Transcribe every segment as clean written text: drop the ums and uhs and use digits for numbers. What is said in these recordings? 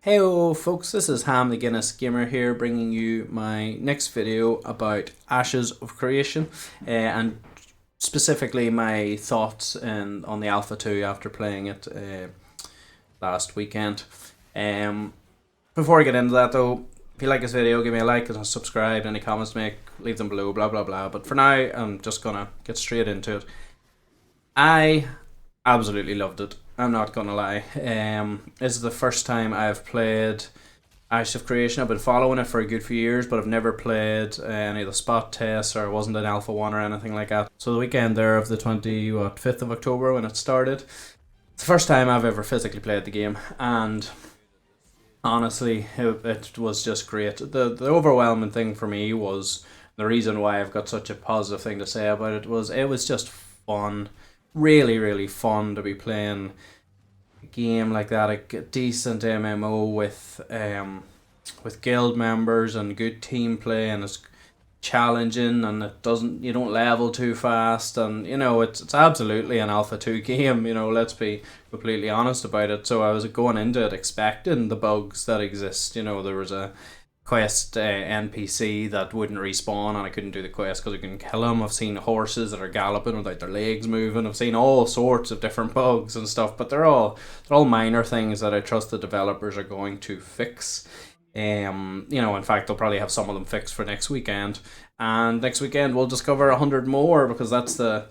Hey folks, this is Ham the Guinness Gamer here, bringing you my next video about Ashes of Creation, and specifically my thoughts on the Alpha 2 after playing it last weekend. Um, Before I get into that though, if you like this video, give me a like and subscribe. Any comments to make, leave them below, blah blah blah. But for now, I'm just gonna get straight into it. I absolutely loved it. I'm not gonna lie. This is the first time I've played Ash of Creation. I've been following it for a good few years, but I've never played any of the spot tests, or wasn't an Alpha 1 or anything like that. So the weekend there of the 5th of October when it started, it's the first time I've ever physically played the game, and honestly, it was just great. The overwhelming thing for me was the reason why I've got such a positive thing to say about it was just fun. Really, really fun to be playing a game like that, a decent MMO with guild members and good team play, and it's challenging, and you don't level too fast, and it's absolutely an Alpha 2 game. Let's be completely honest about it. So I was going into it expecting the bugs that exist. There was a quest NPC that wouldn't respawn, and I couldn't do the quest because I couldn't kill him. I've seen horses that are galloping without their legs moving. I've seen all sorts of different bugs and stuff, but they're all minor things that I trust the developers are going to fix. In fact, they'll probably have some of them fixed for next weekend, and next weekend we'll discover 100 more, because that's the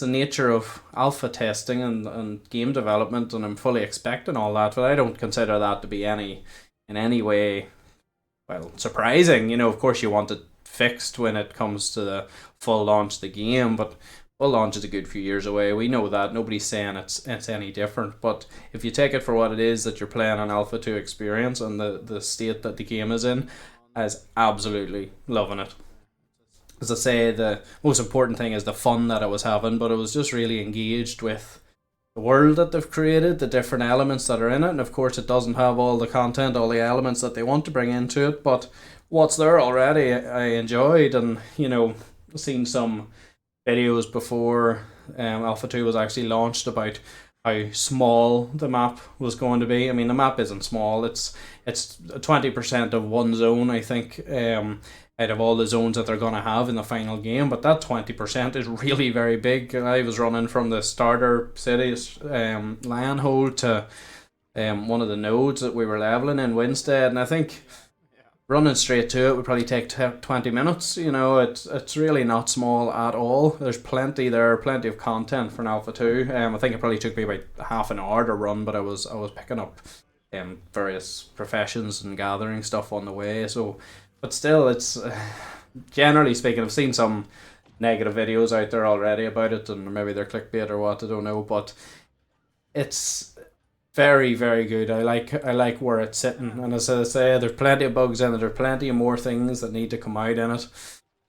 nature of alpha testing and game development, and I'm fully expecting all that. But I don't consider that to be in any way, well, surprising. Of course, you want it fixed when it comes to the full launch of the game, but full launch is a good few years away. We know that. Nobody's saying it's any different. But if you take it for what it is, that you're playing an Alpha 2 experience, and the state that the game is in, I was absolutely loving it. As I say, the most important thing is the fun that I was having, but I was just really engaged with the world that they've created, the different elements that are in it, and of course it doesn't have all the content, all the elements that they want to bring into it, but what's there already I enjoyed. And seen some videos before Alpha 2 was actually launched about how small the map was going to be. I mean, the map isn't small. It's 20% of one zone, I think, out of all the zones that they're going to have in the final game. But that 20% is really very big. I was running from the starter city's land hole to one of the nodes that we were leveling in Winstead, and I think running straight to it would probably take 20 minutes. It's really not small at all. There's plenty of content for an Alpha 2. I think it probably took me about half an hour to run, but I was picking up various professions and gathering stuff on the way. So, but still, it's generally speaking, I've seen some negative videos out there already about it, and maybe they're clickbait or what, I don't know, but it's very, very good. I like where it's sitting, and as I say, there's plenty of bugs in it. There's plenty of more things that need to come out in it.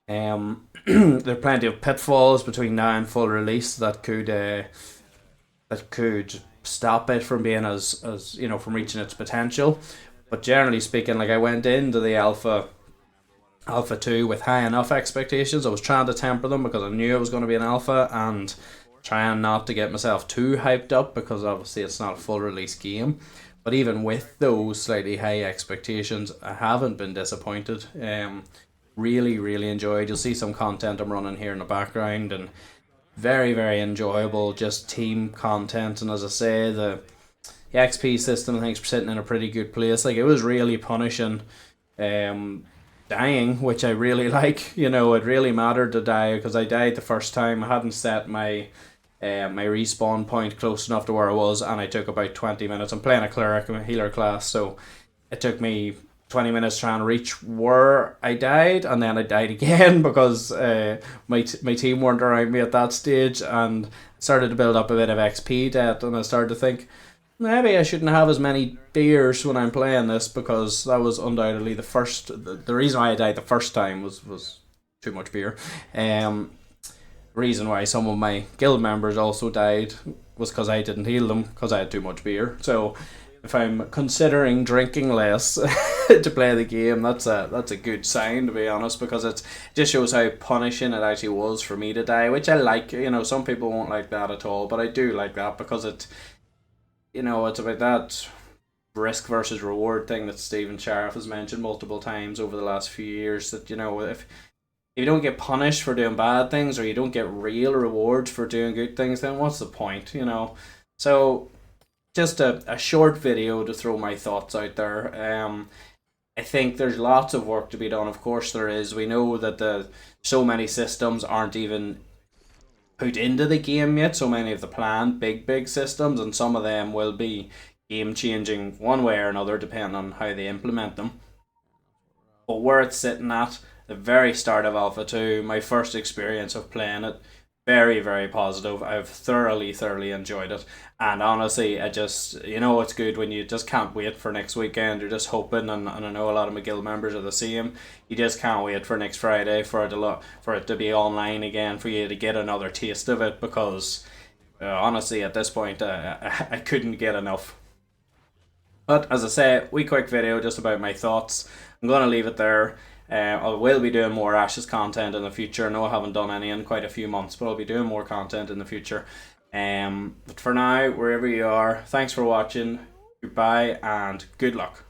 There are plenty of pitfalls between now and full release that could stop it from being as from reaching its potential. But generally speaking, like, I went into the Alpha 2 with high enough expectations. I was trying to temper them because I knew it was going to be an alpha, and trying not to get myself too hyped up, because obviously it's not a full release game. But even with those slightly high expectations, I haven't been disappointed. Really, really enjoyed. You'll see some content I'm running here in the background, and very, very enjoyable, just team content. And as I say, the XP system, I think, is sitting in a pretty good place. Like, it was really punishing dying, which I really like. It really mattered to die, because I died the first time. I hadn't set my respawn point close enough to where I was, and I took about 20 minutes. I'm playing a cleric, I'm a healer class, so it took me 20 minutes trying to reach where I died, and then I died again because my team weren't around me at that stage, and started to build up a bit of XP debt, and I started to think, maybe I shouldn't have as many beers when I'm playing this, because that was undoubtedly the reason why I died the first time was too much beer. Reason why some of my guild members also died was because I didn't heal them, because I had too much beer. So if I'm considering drinking less to play the game, that's a good sign, to be honest, because it just shows how punishing it actually was for me to die, which I like. Some people won't like that at all, but I do like that, because it's about that risk versus reward thing that Stephen Sheriff has mentioned multiple times over the last few years. That, you know, if you don't get punished for doing bad things, or you don't get real rewards for doing good things, then what's the point, you know? So just a short video to throw my thoughts out there. I think there's lots of work to be done. Of course there is. We know that the so many systems aren't even put into the game yet. So many of the planned big systems, and some of them will be game changing one way or another depending on how they implement them. But where it's sitting at the very start of Alpha 2, my first experience of playing it, very, very positive. I've thoroughly enjoyed it. And honestly, I just, you know, it's good when you just can't wait for next weekend. You're just hoping, and I know a lot of McGill members are the same. You just can't wait for next Friday for for it to be online again, for you to get another taste of it, because honestly, at this point, I couldn't get enough. But as I say, wee quick video just about my thoughts. I'm gonna leave it there. I will be doing more Ashes content in the future. I know I haven't done any in quite a few months, but I'll be doing more content in the future. But for now, wherever you are, thanks for watching. Goodbye and good luck.